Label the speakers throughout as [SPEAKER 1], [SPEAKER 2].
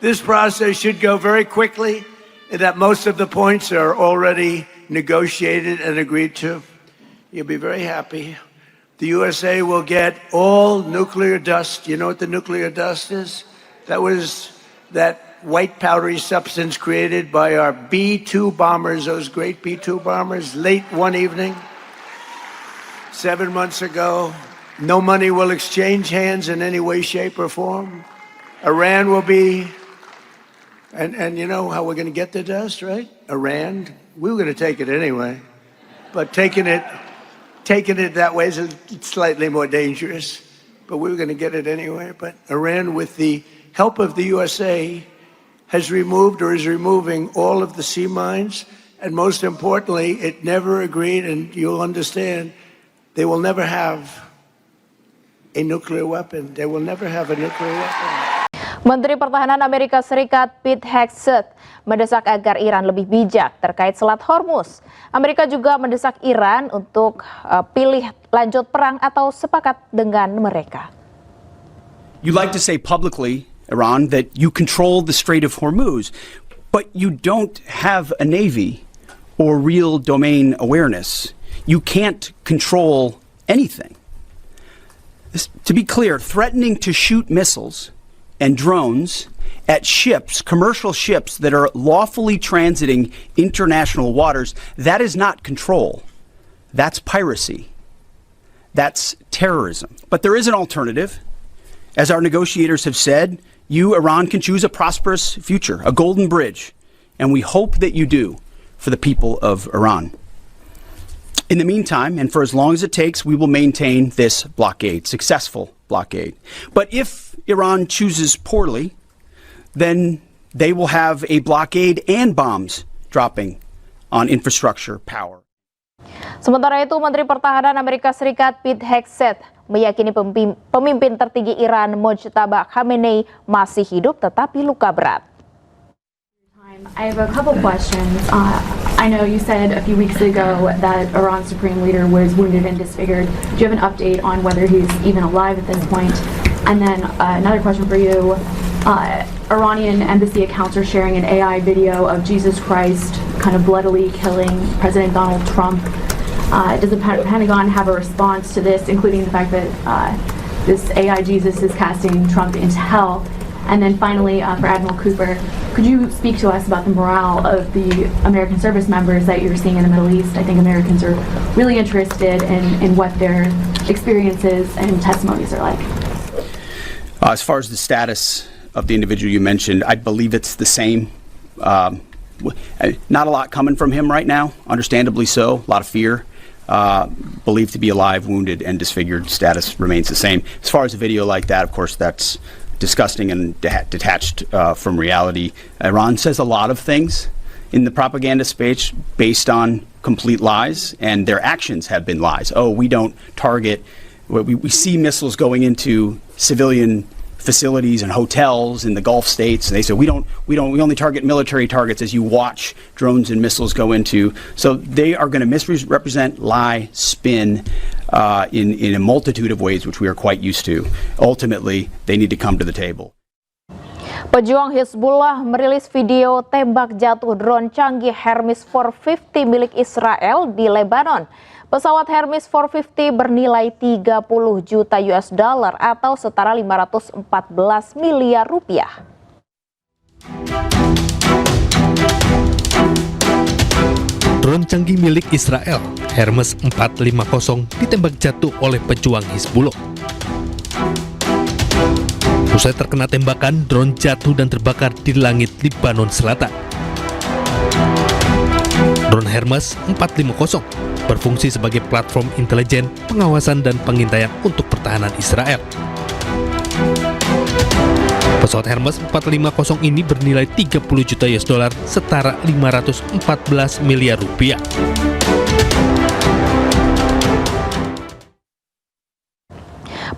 [SPEAKER 1] This process should go very quickly, and that most of the points are already negotiated and agreed to. You'll be very happy. The USA will get all nuclear dust. You know what the nuclear dust is? That was that white powdery substance created by our B-2 bombers, those great B-2 bombers, late one evening, 7 months ago. No money will exchange hands in any way, shape, or form. Iran will be, and you know how we're going to get the dust, right? Iran, we were going to take it anyway, but taking it that way is slightly more dangerous, but we were going to get it anyway. But Iran, with the help of the USA, has removed or is removing all of the sea mines, and most importantly, it never agreed, and you'll understand, they will never have a nuclear weapon. They will never have a nuclear weapon.
[SPEAKER 2] Menteri Pertahanan Amerika Serikat Pete Hegseth mendesak agar Iran lebih bijak terkait Selat Hormuz. Amerika juga mendesak Iran untuk pilih lanjut perang atau sepakat dengan mereka.
[SPEAKER 3] You like to say publicly, Iran, that you control the Strait of Hormuz, but you don't have a navy or real domain awareness. You can't control anything. To be clear, threatening to shoot missiles and drones at ships, commercial ships that are lawfully transiting international waters, that is not control. That's piracy. That's terrorism. But there is an alternative. As our negotiators have said, you, Iran, can choose a prosperous future, a golden bridge, and we hope that you do for the people of Iran. In the meantime, and for as long as it takes, we will maintain this blockade, successful blockade. But if Iran chooses poorly, then they will have a blockade and bombs dropping on infrastructure power.
[SPEAKER 2] Sementara itu, Menteri Pertahanan Amerika Serikat Pete Hegseth meyakini pemimpin tertinggi Iran Mojtaba Khamenei masih hidup tetapi luka berat.
[SPEAKER 4] I have a couple questions. I know you said a few weeks ago that Iran's supreme leader was wounded and disfigured. Do you have an update on whether he's even alive at this point? And then another question for you. Iranian embassy accounts are sharing an AI video of Jesus Christ kind of bloodily killing President Donald Trump. Does the Pentagon have a response to this, including the fact that this AI Jesus is casting Trump into hell? And then finally, for Admiral Cooper, could you speak to us about the morale of the American service members that you're seeing in the Middle East? I think Americans are really interested in what their experiences and testimonies are like.
[SPEAKER 3] As far as the status of the individual you mentioned, I believe it's the same. Not a lot coming from him right now, understandably so, a lot of fear. Believed to be alive, wounded, and disfigured. Status remains the same. As far as a video like that, of course, that's disgusting and detached from reality. Iran says a lot of things in the propaganda space based on complete lies, and their actions have been lies. Oh, we don't target, we see missiles going into civilian facilities and hotels in the Gulf states. And they say we only target military targets as you watch drones and missiles go into. So they are going to misrepresent, lie, spin in a multitude of ways, which we are quite used to. Ultimately, they need to come to the table.
[SPEAKER 2] Pejuang Hizbullah merilis video tembak jatuh drone canggih Hermes 450 milik Israel di Lebanon. Pesawat Hermes 450 bernilai 30 juta US dollar atau setara 514 miliar rupiah.
[SPEAKER 5] Drone canggih milik Israel, Hermes 450, ditembak jatuh oleh pejuang Hizbullah. Usai terkena tembakan, drone jatuh dan terbakar di langit Lebanon Selatan. Drone Hermes 450 berfungsi sebagai platform intelijen, pengawasan, dan pengintaian untuk pertahanan Israel. Pesawat Hermes 450 ini bernilai 30 juta US dollar, setara 514 miliar rupiah.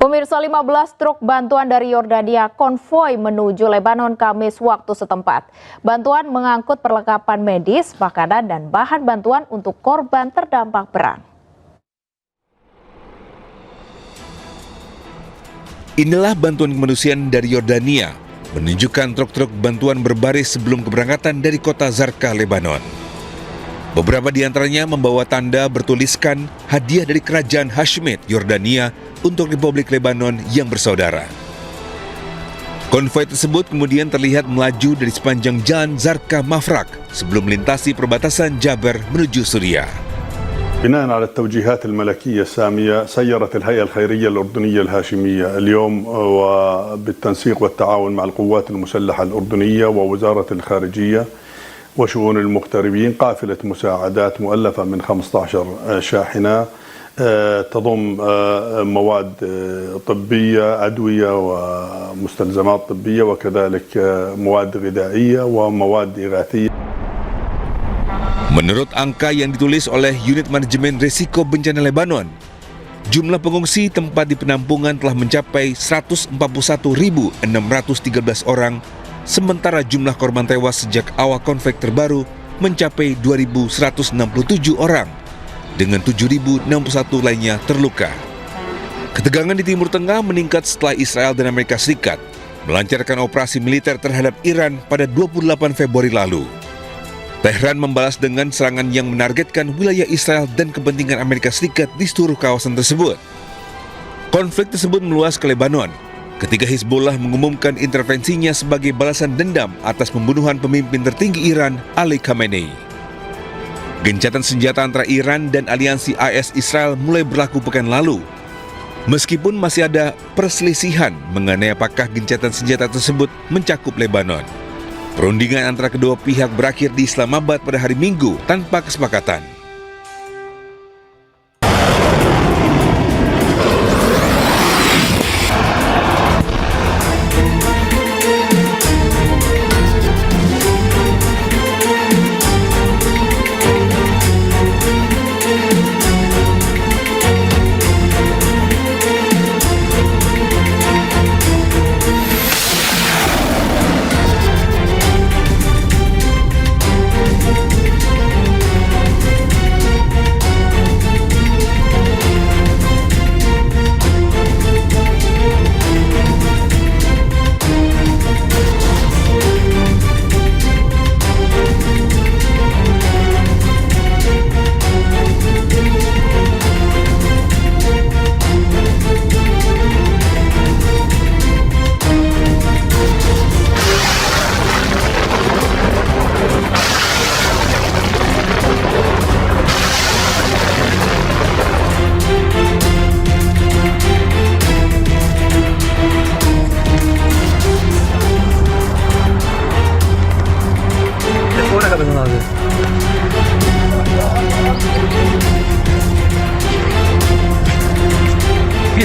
[SPEAKER 2] Pemirsa, 15 truk bantuan dari Yordania konvoi menuju Lebanon Kamis waktu setempat. Bantuan mengangkut perlengkapan medis, makanan, dan bahan bantuan untuk korban terdampak perang.
[SPEAKER 6] Inilah bantuan kemanusiaan dari Yordania. menunjukkan truk-truk bantuan berbaris sebelum keberangkatan dari kota Zarqa, Lebanon. Beberapa di antaranya membawa tanda bertuliskan hadiah dari Kerajaan Hashemite, Yordania untuk Republik Lebanon yang bersaudara. Konvoi tersebut kemudian terlihat melaju dari sepanjang jalan Zarqa Mafraq sebelum melintasi perbatasan Jaber menuju Suriah.
[SPEAKER 7] بناء على التوجيهات الملكية السامية سيرت الهيئة الخيرية الأردنية الهاشمية اليوم وبالتنسيق والتعاون مع القوات المسلحة الأردنية ووزارة الخارجية وشؤون المغتربين قافلة مساعدات مؤلفة من 15 شاحنة تضم مواد طبية، أدوية ومستلزمات طبية وكذلك مواد غذائية ومواد إغاثية.
[SPEAKER 6] Menurut angka yang ditulis oleh Unit Manajemen Risiko Bencana Lebanon, jumlah pengungsi tempat di penampungan telah mencapai 141.613 orang, sementara jumlah korban tewas sejak awal konflik terbaru mencapai 2.167 orang, dengan 7.061 lainnya terluka. Ketegangan di Timur Tengah meningkat setelah Israel dan Amerika Serikat melancarkan operasi militer terhadap Iran pada 28 Februari lalu. Tehran membalas dengan serangan yang menargetkan wilayah Israel dan kepentingan Amerika Serikat di seluruh kawasan tersebut. Konflik tersebut meluas ke Lebanon ketika Hizbullah mengumumkan intervensinya sebagai balasan dendam atas pembunuhan pemimpin tertinggi Iran, Ali Khamenei. Gencatan senjata antara Iran dan aliansi AS Israel mulai berlaku pekan lalu. Meskipun masih ada perselisihan mengenai apakah gencatan senjata tersebut mencakup Lebanon. Perundingan antara kedua pihak berakhir di Islamabad pada hari Minggu tanpa kesepakatan.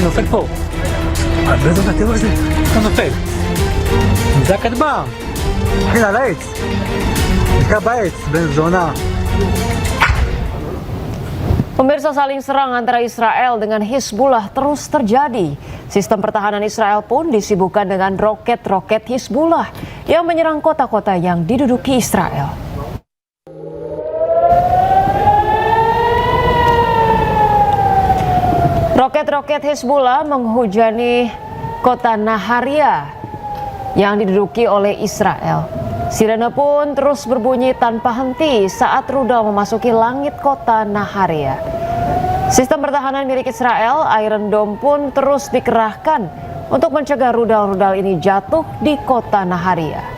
[SPEAKER 8] נופל פה. באיזה תראו את זה, אתה נופל. זה הכטב"ם. הנה, על העץ. נקרא בעץ, בן זונה.
[SPEAKER 2] Pemirsa, saling serang antara Israel dengan Hizbullah terus terjadi. Sistem pertahanan Israel pun disibukkan dengan roket-roket Hizbullah yang menyerang kota-kota yang diduduki Israel. Roket-roket Hizbullah menghujani kota Naharia yang diduduki oleh Israel. Sirene pun terus berbunyi tanpa henti saat rudal memasuki langit kota Naharia. Sistem pertahanan milik Israel, Iron Dome, pun terus dikerahkan untuk mencegah rudal-rudal ini jatuh di kota Naharia.